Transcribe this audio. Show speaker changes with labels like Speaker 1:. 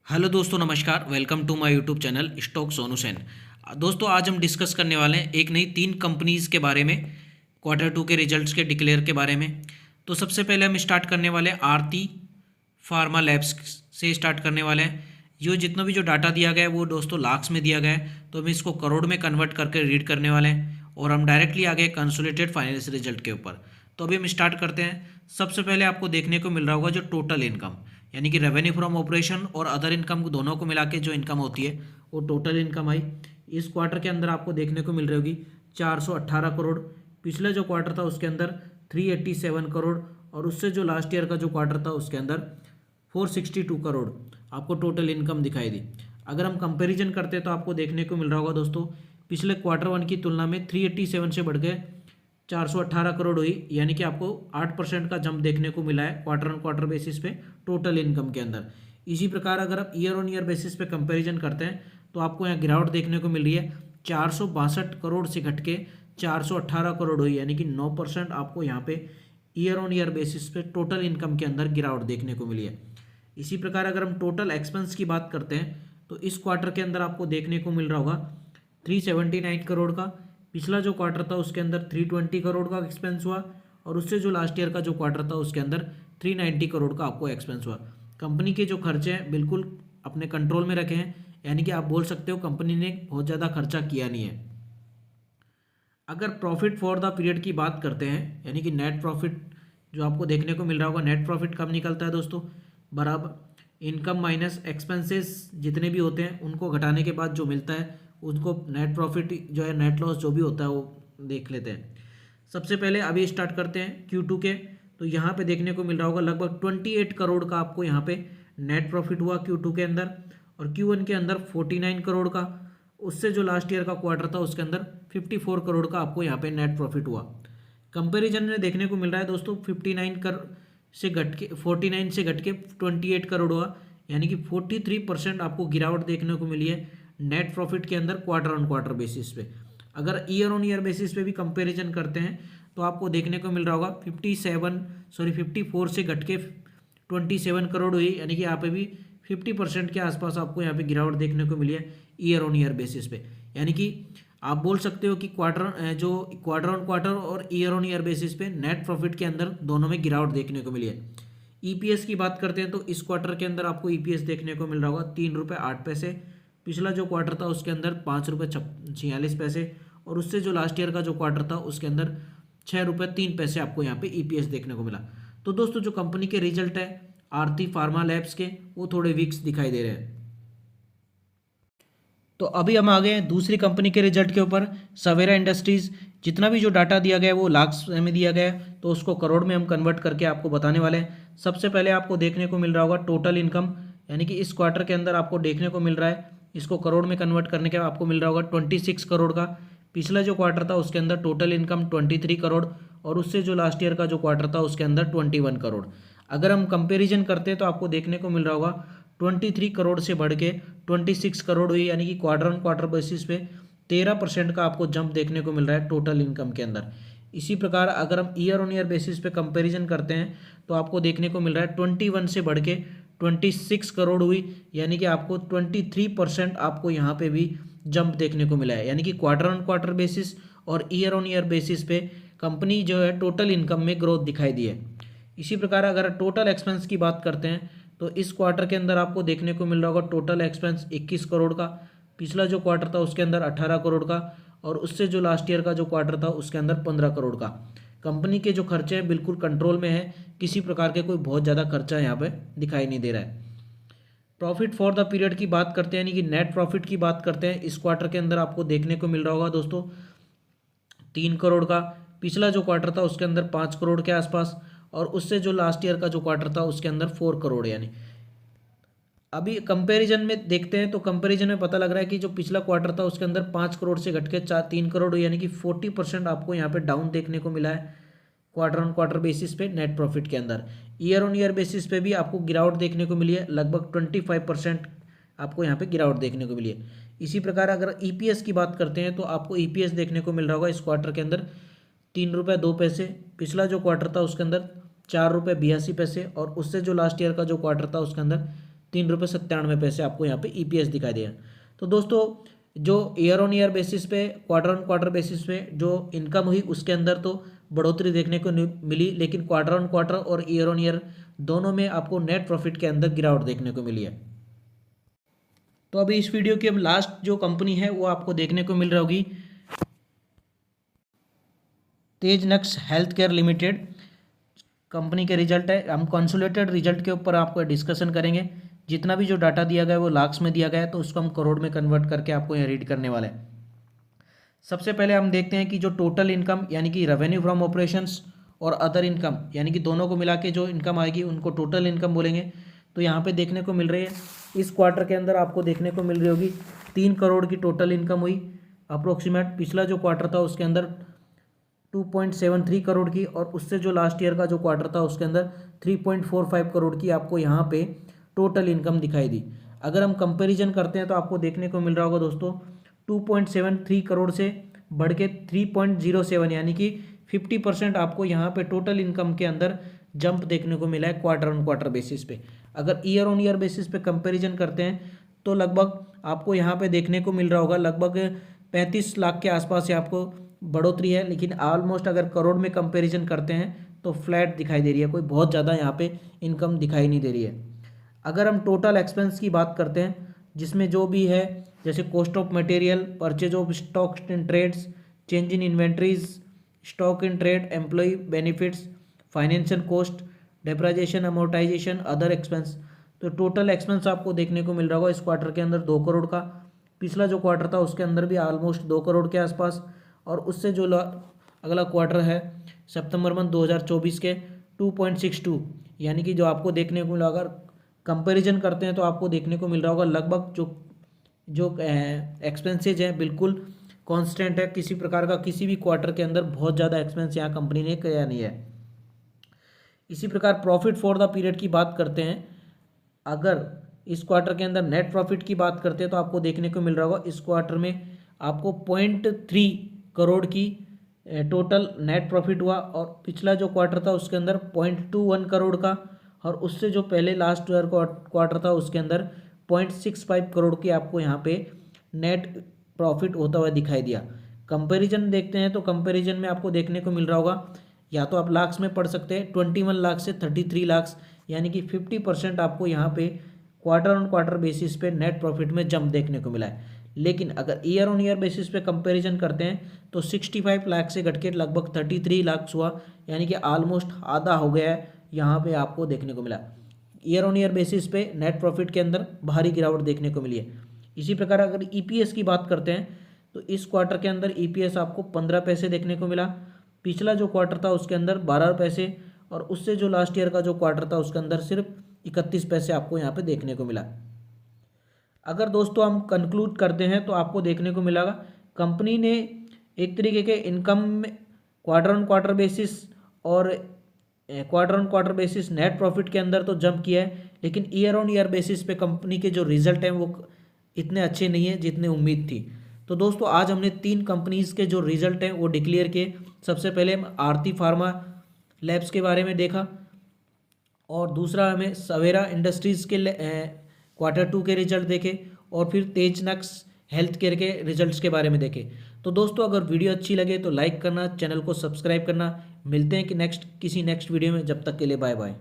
Speaker 1: Hello दोस्तों, नमस्कार। Welcome to my YouTube channel stock Sonu Sen. दोस्तों, आज हम डिस्कस करने वाले हैं एक नई 3 कंपनीज़ के बारे में, क्वार्टर 2 के रिजल्ट्स के डिक्लेयर के बारे में। तो सबसे पहले हम स्टार्ट करने वाले हैं आरती फार्मा लैब्स से स्टार्ट करने वाले हैं। ये जितना भी जो डाटा दिया गया है वो दोस्तों लाख्स में दिया गया है, तो हम इसको करोड़ में कन्वर्ट करके रीड करने वाले हैं और हम डायरेक्टली आ गए कंसोलिडेटेड फाइनेंस रिजल्ट के ऊपर। तो अभी हम स्टार्ट करते हैं। सबसे पहले आपको देखने को मिल रहा होगा जो टोटल इनकम, यानी कि रेवेन्यू फ्रॉम ऑपरेशन और अदर इनकम दोनों को मिला के जो इनकम होती है वो टोटल इनकम आई। इस क्वार्टर के अंदर आपको देखने को मिल रही होगी 418 करोड़। पिछला जो क्वार्टर था उसके अंदर 387 करोड़ और उससे जो लास्ट ईयर का जो क्वार्टर था उसके अंदर 462 करोड़ आपको टोटल इनकम दिखाई दी। अगर हम कंपैरिजन करते तो आपको देखने को मिल रहा होगा दोस्तों, पिछले क्वार्टर 1 की तुलना में 387 से बढ़ के 418 करोड़ हुई, यानी कि आपको 8% का जंप देखने को मिला है क्वार्टर ऑन क्वार्टर बेसिस पे टोटल इनकम के अंदर। इसी प्रकार अगर आप ईयर ऑन ईयर बेसिस पे कंपैरिजन करते हैं तो आपको यहाँ गिरावट देखने को मिल रही है। 462 करोड़ से घट के 418 करोड़ हुई, यानी कि 9% आपको यहाँ पे ईयर ऑन ईयर बेसिस पे टोटल इनकम के अंदर गिरावट देखने को मिली है। इसी प्रकार अगर हम टोटल एक्सपेंस की बात करते हैं तो इस क्वार्टर के अंदर आपको देखने को मिल रहा होगा 379 करोड़ का। पिछला जो क्वार्टर था उसके अंदर 320 करोड़ का एक्सपेंस हुआ और उससे जो लास्ट ईयर का जो क्वार्टर था उसके अंदर 390 करोड़ का आपको एक्सपेंस हुआ। कंपनी के जो खर्चे हैं बिल्कुल अपने कंट्रोल में रखे हैं, यानी कि आप बोल सकते हो कंपनी ने बहुत ज़्यादा खर्चा किया नहीं है। अगर प्रॉफिट फॉर द पीरियड की बात करते हैं, यानी कि नेट प्रॉफिट जो आपको देखने को मिल रहा होगा, नेट प्रॉफिट कब निकलता है दोस्तों? बराबर इनकम माइनस एक्सपेंसेस जितने भी होते हैं उनको घटाने के बाद जो मिलता है उसको नेट प्रॉफिट जो है, नेट लॉस जो भी होता है वो देख लेते हैं। सबसे पहले अभी स्टार्ट करते हैं Q2 के। तो यहाँ पे देखने को मिल रहा होगा लगभग 28 करोड़ का आपको यहाँ पे नेट प्रॉफिट हुआ Q2 के अंदर और Q1 के अंदर 49 करोड़ का। उससे जो लास्ट ईयर का क्वार्टर था उसके अंदर 54 करोड़ का आपको यहाँ पे नेट प्रॉफिट हुआ। कंपैरिजन में देखने को मिल रहा है दोस्तों 59 करोड़ से घट के 49 से घट के 28 करोड़ हुआ, यानी कि 43% आपको गिरावट देखने को मिली है नेट प्रॉफिट के अंदर क्वार्टर ऑन क्वार्टर बेसिस पे। अगर ईयर ऑन ईयर बेसिस पे भी कंपैरिजन करते हैं तो आपको देखने को मिल रहा होगा 54 से घट के 27 करोड़ हुई, यानी कि यहाँ पे भी 50% के आसपास आपको यहाँ पे गिरावट देखने को मिली है ईयर ऑन ईयर बेसिस पे। यानी कि आप बोल सकते हो कि क्वार्टर ऑन क्वार्टर और ईयर ऑन ईयर बेसिस पे नेट प्रॉफिट के अंदर दोनों में गिरावट देखने को मिली है। ईपीएस की बात करते हैं तो इस क्वार्टर के अंदर आपको ईपीएस देखने को मिल रहा होगा 3 रुपये 8 पैसे। पिछला जो क्वार्टर था उसके अंदर 5 रुपये 46 पैसे और उससे जो लास्ट ईयर का जो क्वार्टर था उसके अंदर 6 रुपये 3 पैसे आपको यहाँ पे ईपीएस देखने को मिला। तो दोस्तों, जो कंपनी के रिजल्ट है आरती फार्मा लैब्स के, वो थोड़े वीक्स दिखाई दे रहे हैं। तो अभी हम आ गए हैं दूसरी कंपनी के रिजल्ट के ऊपर, सवेरा इंडस्ट्रीज। जितना भी जो डाटा दिया गया है वो लाख्स में दिया गया है, तो उसको करोड़ में हम कन्वर्ट करके आपको बताने वाले हैं। सबसे पहले आपको देखने को मिल रहा होगा टोटल इनकम, यानी कि इस क्वार्टर के अंदर आपको देखने को मिल रहा है, इसको करोड़ में कन्वर्ट करने के बाद आपको मिल रहा होगा 26 करोड़ का। पिछला जो क्वार्टर था उसके अंदर टोटल इनकम 23 करोड़ और उससे जो लास्ट ईयर का जो क्वार्टर था उसके अंदर 21 करोड़। अगर हम कंपेरिजन करते हैं तो आपको देखने को मिल रहा होगा 23 करोड़ से बढ़ के 26 करोड़ हुई, यानी कि क्वार्टर ऑन क्वार्टर बेसिस पे 13% का आपको जंप देखने को मिल रहा है टोटल इनकम के अंदर। इसी प्रकार अगर हम ईयर ऑन ईयर बेसिस पे कंपैरिजन करते हैं तो आपको देखने को मिल रहा है 21 से बढ़ के 26 करोड़ हुई, यानी कि आपको 23% आपको यहाँ पे भी जंप देखने को मिला है, यानी कि क्वार्टर ऑन क्वार्टर बेसिस और ईयर ऑन ईयर बेसिस पे कंपनी जो है टोटल इनकम में ग्रोथ दिखाई दी है। इसी प्रकार अगर टोटल एक्सपेंस की बात करते हैं तो इस क्वार्टर के अंदर आपको देखने को मिल रहा होगा टोटल एक्सपेंस 21 करोड़ का। पिछला जो क्वार्टर था उसके अंदर 18 करोड़ का और उससे जो लास्ट ईयर का जो क्वार्टर था उसके अंदर 15 करोड़ का। कंपनी के जो खर्चे हैं बिल्कुल कंट्रोल में है, किसी प्रकार के कोई बहुत ज़्यादा खर्चा यहाँ पे दिखाई नहीं दे रहा है। प्रॉफिट फॉर द पीरियड की बात करते हैं, यानी कि नेट प्रॉफिट की बात करते हैं, इस क्वार्टर के अंदर आपको देखने को मिल रहा होगा दोस्तों 3 करोड़ का। पिछला जो क्वार्टर था उसके अंदर 5 करोड़ के आसपास और उससे जो लास्ट ईयर का जो क्वार्टर था उसके अंदर 4 करोड़। यानी अभी कंपैरिजन में देखते हैं तो कंपैरिजन में पता लग रहा है कि जो पिछला क्वार्टर था उसके अंदर 5 करोड़ से घट के 3 करोड़, यानी कि 40% आपको यहाँ पे डाउन देखने को मिला है क्वार्टर ऑन क्वार्टर बेसिस पे नेट प्रॉफिट के अंदर। ईयर ऑन ईयर बेसिस पे भी आपको गिरावट देखने को मिली है, लगभग 25% आपको यहाँ पे गिरावट देखने को मिली है। इसी प्रकार अगर ईपीएस की बात करते हैं तो आपको ईपीएस देखने को मिल रहा होगा इस क्वार्टर के अंदर 3 रुपये 2 पैसे। पिछला जो क्वार्टर था उसके अंदर 4 रुपये 82 पैसे और उससे जो लास्ट ईयर का जो क्वार्टर था उसके अंदर ₹3.97 आपको यहाँ पे EPS दिखाई देगा। तो दोस्तों जो ईयर ऑन ईयर बेसिस पे, क्वार्टर ऑन क्वार्टर बेसिस पे जो इनकम हुई उसके अंदर तो बढ़ोतरी देखने को मिली, लेकिन क्वार्टर ऑन क्वार्टर और ईयर ऑन ईयर दोनों में आपको नेट प्रॉफिट के अंदर गिरावट देखने को मिली है। तो अभी इस वीडियो की अब लास्ट जो कंपनी है वो आपको देखने को मिल रही होगी, तेजनक्स हेल्थ केयर लिमिटेड कंपनी के रिजल्ट है। हम कंसोलिडेटेड रिजल्ट के ऊपर आपको डिस्कशन करेंगे। जितना भी जो डाटा दिया गया है वो लाख्स में दिया गया है, तो उसको हम करोड़ में कन्वर्ट करके आपको यहाँ रीड करने वाले हैं। सबसे पहले हम देखते हैं कि जो टोटल इनकम यानी कि रेवेन्यू फ्रॉम ऑपरेशंस और अदर इनकम यानी कि दोनों को मिला के जो इनकम आएगी उनको टोटल इनकम बोलेंगे। तो यहाँ पे देखने को मिल रही है इस क्वार्टर के अंदर आपको देखने को मिल रही होगी 3 करोड़ की टोटल इनकम हुई अप्रोक्सीमेट। पिछला जो क्वार्टर था उसके अंदर 2.73 करोड़ की, और उससे जो लास्ट ईयर का जो क्वार्टर था उसके अंदर 3.45 करोड़ की आपको यहाँ पे टोटल इनकम दिखाई दी। अगर हम कंपैरिजन करते हैं तो आपको देखने को मिल रहा होगा दोस्तों 2.73 करोड़ से बढ़ के 3.07 यानी कि 50% आपको यहाँ पे टोटल इनकम के अंदर जंप देखने को मिला है क्वार्टर ऑन क्वार्टर बेसिस पे। अगर ईयर ऑन ईयर बेसिस पे कंपैरिजन करते हैं तो लगभग आपको यहाँ पे देखने को मिल रहा होगा लगभग 35 लाख के आसपास से आपको बढ़ोतरी है, लेकिन ऑलमोस्ट अगर करोड़ में कंपैरिजन करते हैं तो फ्लैट दिखाई दे रही है, कोई बहुत ज़्यादा यहाँ पे इनकम दिखाई नहीं दे रही है। अगर हम टोटल एक्सपेंस की बात करते हैं जिसमें जो भी है जैसे cost of material, purchase of stock in trades, change in inventories, stock in trade, employ benefits, financial cost, depreciation, amortisation, other expense, तो टोटल एक्सपेंस आपको देखने को मिल रहा होगा इस क्वार्टर के अंदर 2 करोड़ का। पिछला जो क्वार्टर था उसके अंदर भी ऑलमोस्ट 2 करोड़ के आसपास, और उससे जो अगला क्वार्टर है सितंबर मंथ 2024 के 2.62 यानी कि जो आपको देखने को मिला, अगर कंपैरिजन करते हैं तो आपको देखने को मिल रहा होगा लगभग जो एक्सपेंसेज है बिल्कुल कांस्टेंट है, किसी प्रकार का किसी भी क्वार्टर के अंदर बहुत ज़्यादा एक्सपेंस यहाँ कंपनी ने किया नहीं है। इसी प्रकार प्रॉफिट फॉर द पीरियड की बात करते हैं, अगर इस क्वार्टर के अंदर नेट प्रॉफिट की बात करते हैं तो आपको देखने को मिल रहा होगा इस क्वार्टर में आपको 0.3 करोड़ की टोटल नेट प्रॉफिट हुआ, और पिछला जो क्वार्टर था उसके अंदर 0.21 करोड़ का, और उससे जो पहले लास्ट ईयर क्वार्टर था उसके अंदर 0.65 करोड़ की आपको यहाँ पे नेट प्रॉफिट होता हुआ दिखाई दिया। कंपैरिजन देखते हैं तो कंपैरिजन में आपको देखने को मिल रहा होगा, या तो आप लाख्स में पढ़ सकते हैं 21 लाख से 33 लाख यानी कि 50% आपको यहाँ पे क्वार्टर ऑन क्वार्टर बेसिस पे नेट प्रॉफिट में जंप देखने को मिला है। लेकिन अगर ईयर ऑन ईयर बेसिस पे कंपैरिजन करते हैं तो 65 लाख से घट के लगभग 33 लाख हुआ, यानी कि ऑलमोस्ट आधा हो गया है यहाँ पे आपको देखने को मिला। ईयर ऑन ईयर बेसिस पे नेट प्रॉफिट के अंदर भारी गिरावट देखने को मिली है। इसी प्रकार अगर EPS की बात करते हैं तो इस क्वार्टर के अंदर EPS आपको 15 पैसे देखने को मिला। पिछला जो क्वार्टर था उसके अंदर 12 पैसे, और उससे जो लास्ट ईयर का जो क्वार्टर था उसके अंदर सिर्फ 31 पैसे आपको यहाँ पे देखने को मिला। अगर दोस्तों हम कंक्लूड करते हैं तो आपको देखने को मिलेगा कंपनी ने एक तरीके के इनकम में क्वार्टर ऑन क्वार्टर बेसिस और quarter on quarter basis net profit के अंदर तो जंप किया है, लेकिन ईयर ऑन ईयर बेसिस पे कंपनी के जो रिजल्ट हैं वो इतने अच्छे नहीं है जितने उम्मीद थी। तो दोस्तों आज हमने 3 कंपनीज़ के जो रिजल्ट हैं वो डिक्लेयर किए। सबसे पहले हम आरती फार्मा लैब्स के बारे में देखा, और दूसरा हमें सवेरा इंडस्ट्रीज़ के Q2 के रिजल्ट देखे, और फिर तेजनक्स हेल्थ केयर के रिजल्ट्स के बारे में देखे। तो दोस्तों अगर वीडियो अच्छी लगे तो लाइक करना, चैनल को सब्सक्राइब करना। मिलते हैं कि किसी नेक्स्ट वीडियो में, जब तक के लिए बाय बाय।